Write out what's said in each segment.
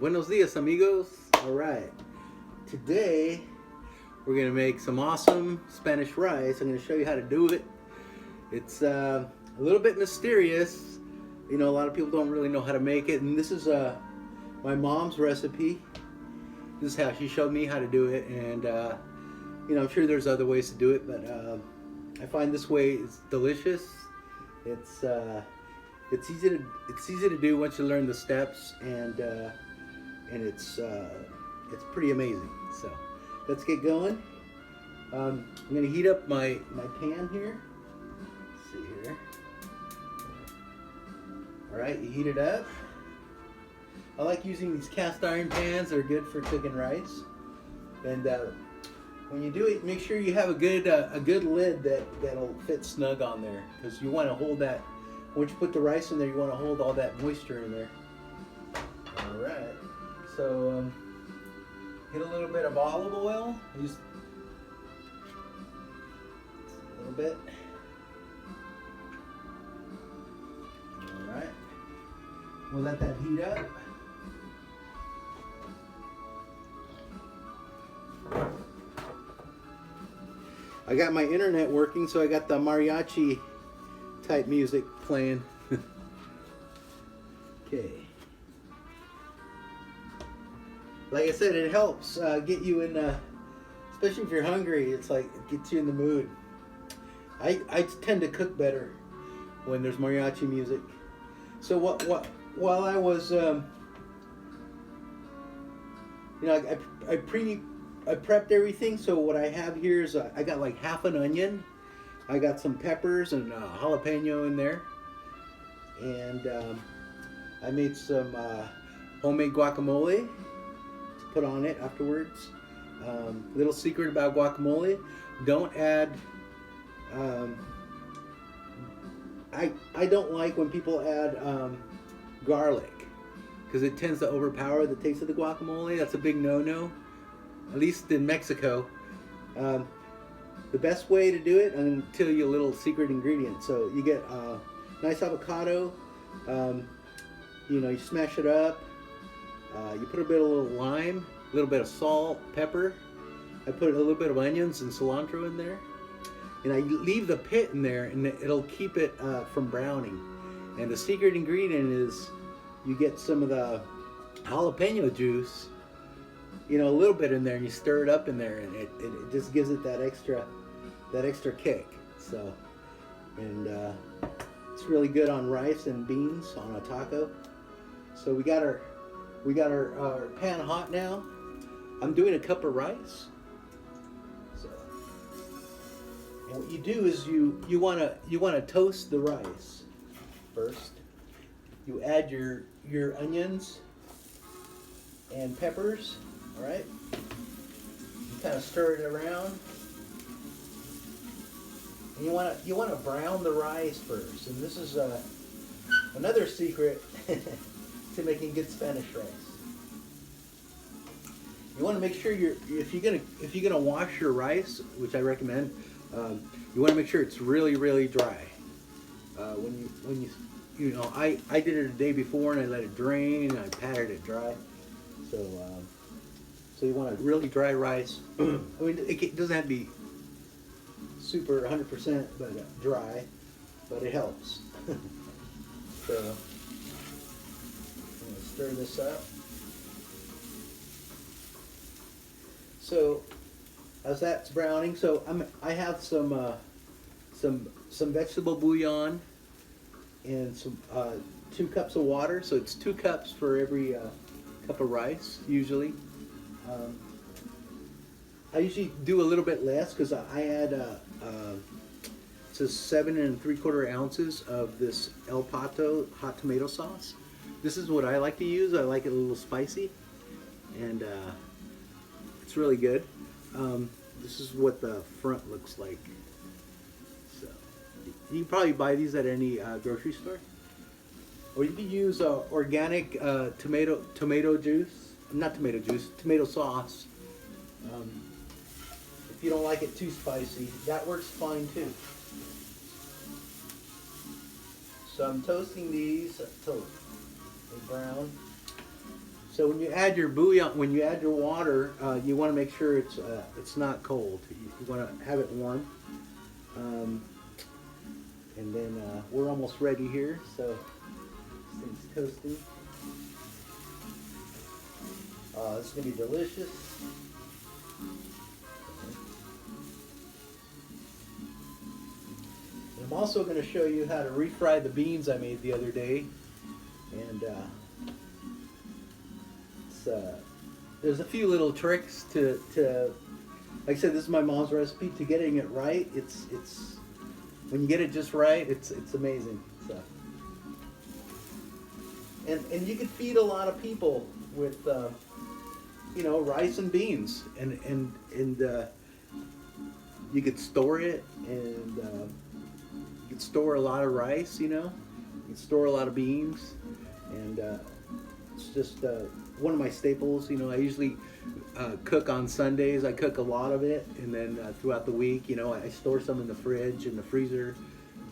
Buenos dias, amigos. All right. Today, we're going to make some awesome Spanish rice. I'm going to show you how to do it. It's a little bit mysterious. You know, a lot of people don't really know how to make it. And this is my mom's recipe. This is how she showed me how to do it. And, you know, I'm sure there's other ways to do it. But I find this way is delicious. It's easy to do once you learn the steps, and it's pretty amazing. So let's get going. I'm gonna heat up my pan here. Let's see here. All right, you heat it up. I like using these cast iron pans. They're good for cooking rice. And when you do it, make sure you have a good lid that'll fit snug on there, because you want to hold that. Once you put the rice in there, you want to hold all that moisture in there. All right. So get a little bit of olive oil. Use a little bit. All right. We'll let that heat up. I got my internet working, so I got the mariachi type music playing. Okay. Like I said, it helps get you in, especially if you're hungry. It's like it gets you in the mood. I tend to cook better when there's mariachi music. So while I was, you know, I prepped everything. So what I have here is I got like half an onion. I got some peppers and jalapeno in there, and I made some homemade guacamole to put on it afterwards. Little secret about guacamole: don't add. I don't like when people add garlic, because it tends to overpower the taste of the guacamole. That's a big no-no, at least in Mexico. The best way to do it, I'm going to tell you a little secret ingredient. So you get nice avocado, you know, you smash it up, you put a little lime, a little bit of salt, pepper. I put a little bit of onions and cilantro in there. And I leave the pit in there, and it'll keep it from browning. And the secret ingredient is you get some of the jalapeno juice, you know, a little bit in there, and you stir it up in there, and it just gives it that extra kick. So, and it's really good on rice and beans on a taco. So we got our pan hot now. I'm doing a cup of rice. So, and what you do is you wanna toast the rice first. You add your onions and peppers. All right. You kind of stir it around. And you want to brown the rice first, and this is another secret to making good Spanish rice. You want to make sure if you're gonna wash your rice, which I recommend, you want to make sure it's really dry. When you know, I did it a day before, and I let it drain, and I patted it dry. So you want a really dry rice. I mean, it doesn't have to be super 100%, but dry, but it helps. So I'm gonna stir this up. So as that's browning, so I have some vegetable bouillon and some 2 cups of water. So it's 2 cups for every cup of rice usually. I usually do a little bit less, because I add to 7 3/4 ounces of this El Pato hot tomato sauce. This is what I like to use. I like it a little spicy, and it's really good. This is what the front looks like. So you can probably buy these at any grocery store, or you can use organic tomato juice. Not tomato juice, tomato sauce. If you don't like it too spicy, that works fine too. So I'm toasting these until they brown. So when you add your bouillon, when you add your water, you want to make sure it's not cold. You want to have it warm. And then we're almost ready here. So this thing's toasting. This is gonna be delicious. And I'm also going to show you how to refry the beans I made the other day. And there's a few little tricks to like I said, this is my mom's recipe, to getting it right. It's when you get it just right, it's amazing. So, and you could feed a lot of people with rice and beans, and you could store it, and you could store a lot of rice. You could store a lot of beans, and it's just one of my staples. I usually cook on Sundays. I cook a lot of it, and then throughout the week, I store some in the fridge and the freezer,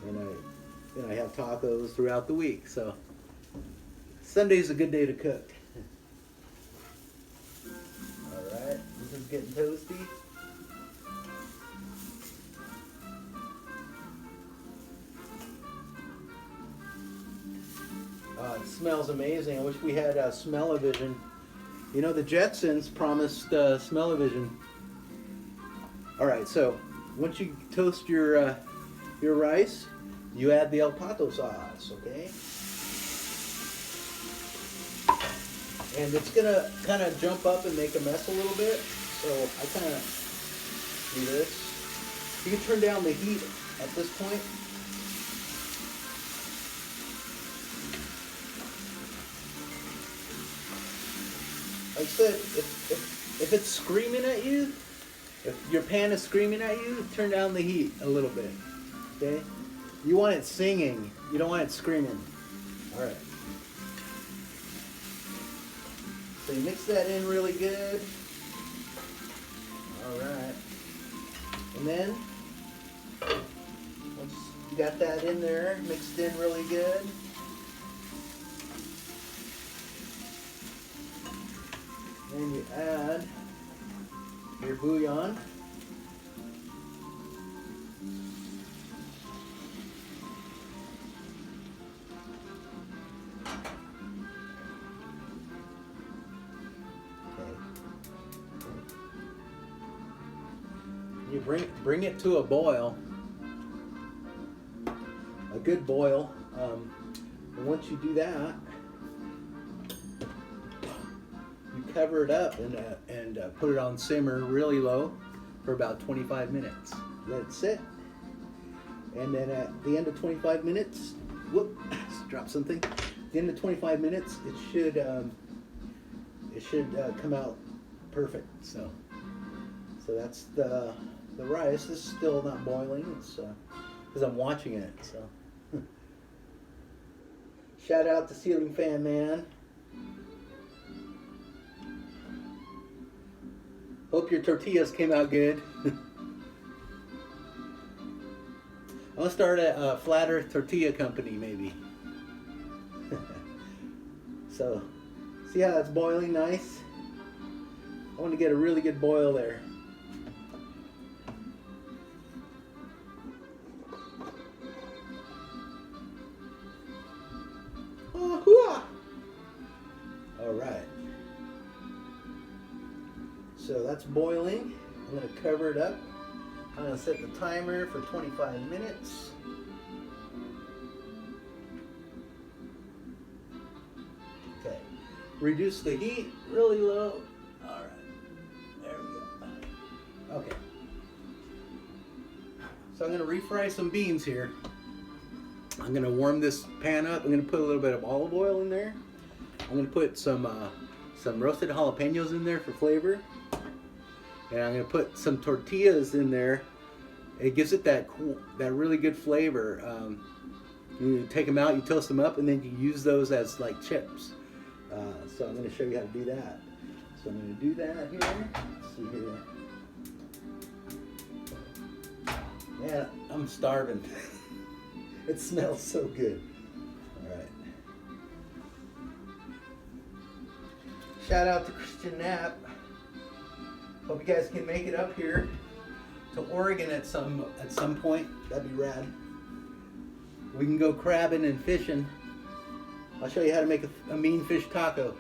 and I have tacos throughout the week. So Sunday's a good day to cook. All right, this is getting toasty. It smells amazing. I wish we had smell-o-vision. The Jetsons promised smell-o-vision. All right, so once you toast your rice, you add the El Pato sauce, okay? And it's gonna kind of jump up and make a mess a little bit, so I kind of do this. You can turn down the heat at this point. Like I said, if it's screaming at you, if your pan is screaming at you, turn down the heat a little bit, okay? You want it singing, you don't want it screaming. All right. So you mix that in really good. All right. And then, once you got that in there, mixed in really good, then you add your bouillon. Okay. You bring it to a boil, a good boil. And once you do that, cover it up and put it on simmer really low for about 25 minutes. Let it sit, and then at the end of 25 minutes, drop something. At the end of 25 minutes, it should come out perfect. So that's the rice. This is still not boiling. It's because I'm watching it. So shout out to Ceiling Fan Man. Hope your tortillas came out good. I'm gonna start a flat earth tortilla company, maybe. So, see how that's boiling nice? I want to get a really good boil there. All right. So that's boiling. I'm going to cover it up. I'm going to set the timer for 25 minutes. Okay. Reduce the heat really low. All right. There we go. Okay. So I'm going to refry some beans here. I'm going to warm this pan up. I'm going to put a little bit of olive oil in there. I'm going to put some roasted jalapenos in there for flavor. And I'm going to put some tortillas in there. It gives it that really good flavor. You take them out, you toast them up, and then you use those as like chips. So I'm going to show you how to do that. So I'm going to do that here. Let's see here. Man, I'm starving. It smells so good. All right. Shout out to Christian Knapp. Hope you guys can make it up here to Oregon at some point. That'd be rad. We can go crabbing and fishing. I'll show you how to make a mean fish taco.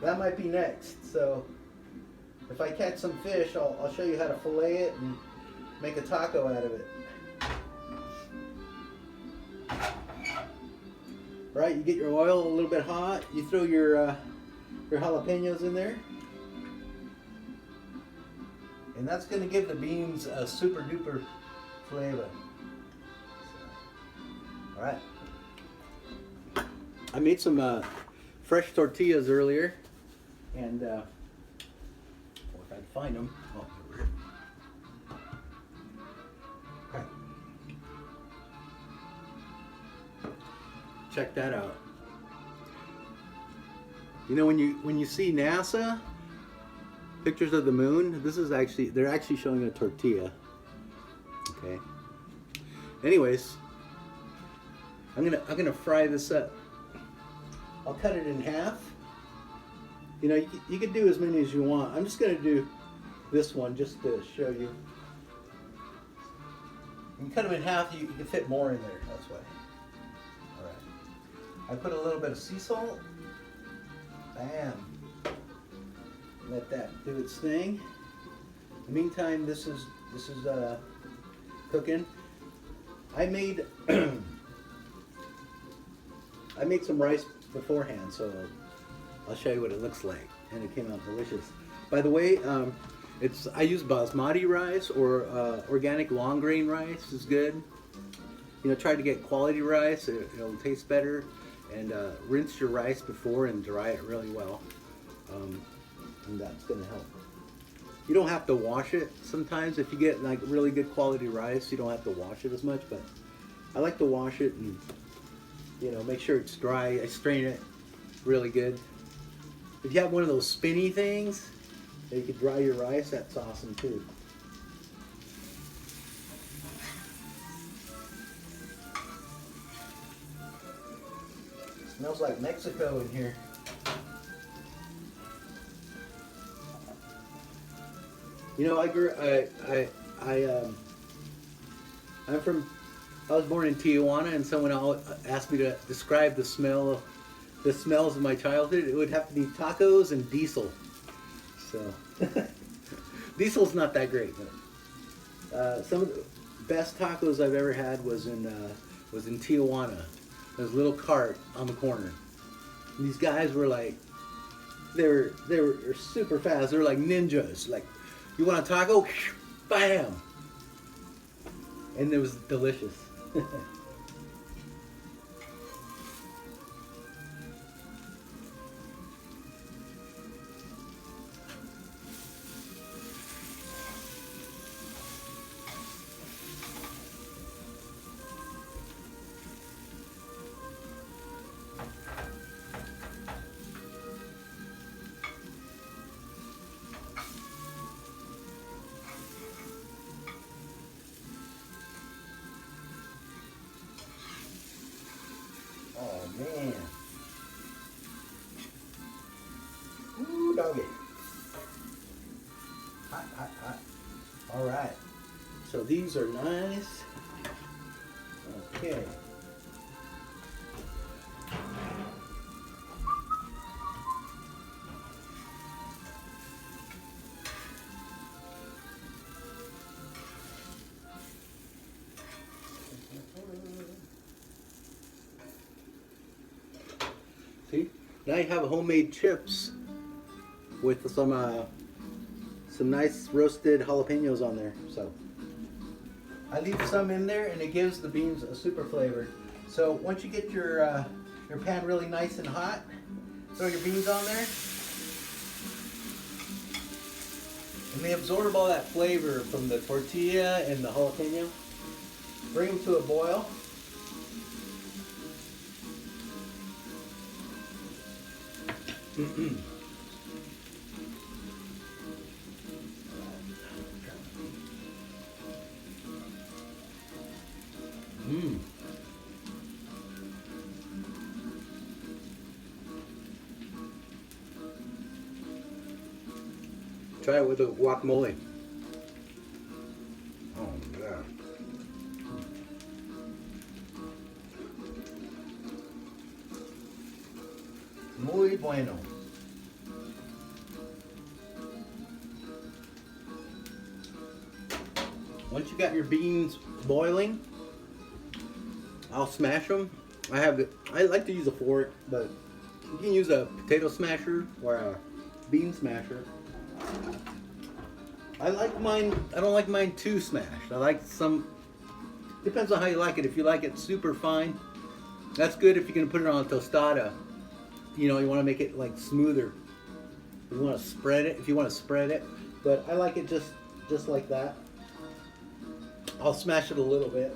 That might be next. So if I catch some fish, I'll show you how to fillet it and make a taco out of it. Right, you get your oil a little bit hot. You throw your jalapenos in there. And that's going to give the beans a super duper flavor. All right. I made some fresh tortillas earlier, and if I can find them. Oh, okay. Check that out. You know, when you see NASA pictures of the moon, they're actually showing a tortilla. Okay. Anyways, I'm gonna fry this up. I'll cut it in half. You know, you can do as many as you want. I'm just gonna do this one just to show you. You can cut them in half. You can fit more in there. That's why. All right. I put a little bit of sea salt. Bam. Let that do its thing. In the meantime, this is cooking. I made some rice beforehand, so I'll show you what it looks like, and it came out delicious. By the way, I use basmati rice or organic long grain rice is good. You know, try to get quality rice; it'll taste better. And rinse your rice before and dry it really well, and that's going to help. You don't have to wash it sometimes. If you get like really good quality rice, you don't have to wash it as much, but I like to wash it and, you know, make sure it's dry. I strain it really good. If you have one of those spinny things that you can dry your rice, that's awesome too. Smells like Mexico in here. You know, I was born in Tijuana, and someone asked me to describe the smells of my childhood. It would have to be tacos and diesel. So, diesel's not that great, but some of the best tacos I've ever had was in Tijuana. There's a little cart on the corner. And these guys were like, they were super fast. They were like ninjas. Like, you want a taco? Bam! And it was delicious. Oh man. Ooh, doggy. Hot, hot, hot. All right. So these are nice. Okay. See? Now you have homemade chips with some nice roasted jalapenos on there. So I leave some in there, and it gives the beans a super flavor. So once you get your pan really nice and hot, throw your beans on there, and they absorb all that flavor from the tortilla and the jalapeno. Bring them to a boil. Mm-mm. Try it with the guacamole. Oh yeah. Muy bueno. Once you got your beans boiling, I'll smash them. I like to use a fork, but you can use a potato smasher or a bean smasher. I like mine. I don't like mine too smashed. I like some. Depends on how you like it. If you like it super fine, that's good. If you can put it on a tostada, you know, you want to make it like smoother. You want to spread it. If you want to spread it, but I like it just like that. I'll smash it a little bit.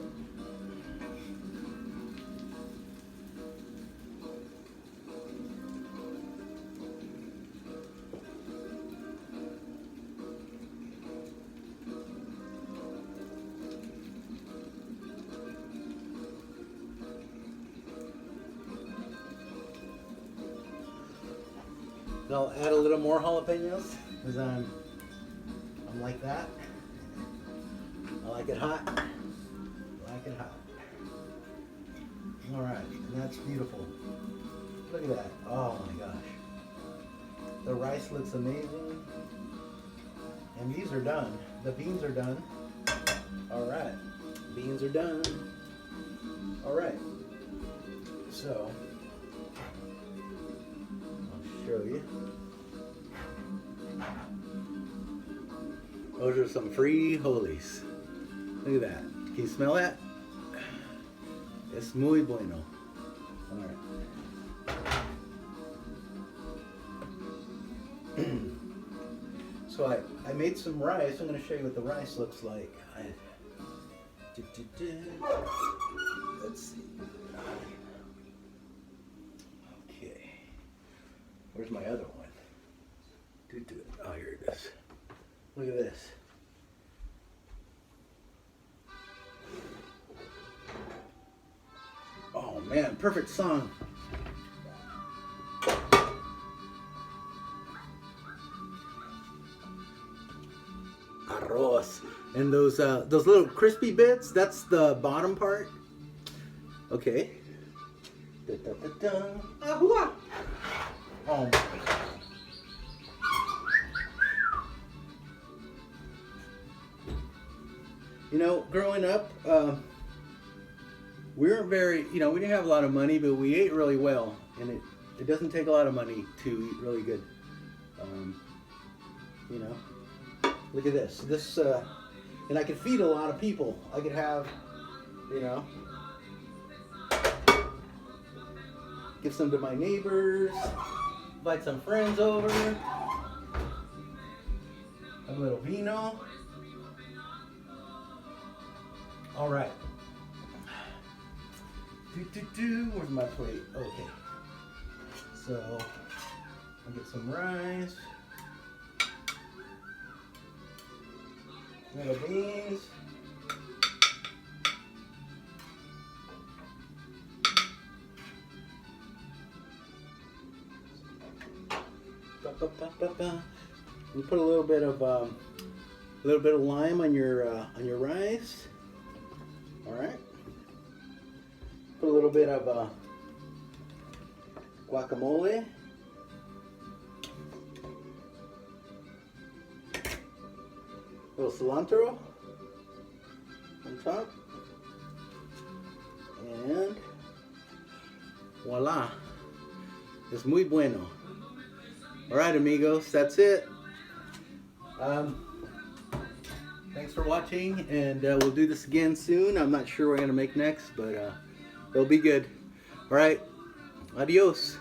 And I'll add a little more jalapenos because I'm like that. I like it hot. I like it hot. All right, and that's beautiful. Look at that. Oh my gosh. The rice looks amazing. And these are done. The beans are done. All right, beans are done. All right. So I'll show you. Those are some frijoles. Look at that. Can you smell that? It's muy bueno. All right. So I made some rice. I'm going to show you what the rice looks like. Let's see. Okay. Where's my other one? Oh, here it is. Look at this. Oh man, perfect song. Arroz. And those little crispy bits, that's the bottom part. Okay. Da, da, da, da. Ah, oh. You know, growing up, we weren't very, you know, we didn't have a lot of money, but we ate really well. And it doesn't take a lot of money to eat really good. You know, look at this. And I could feed a lot of people. I could have, you know, give some to my neighbors, invite some friends over, a little vino. All right. Where's my plate? Okay. So I'll get some rice. Little beans. You put a little bit of lime on your rice. All right. Put a little bit of guacamole. A little cilantro on top. And voila. It's muy bueno. All right, amigos, that's it. Thanks for watching, and we'll do this again soon. I'm not sure what we're going to make next, but it'll be good. All right, adios.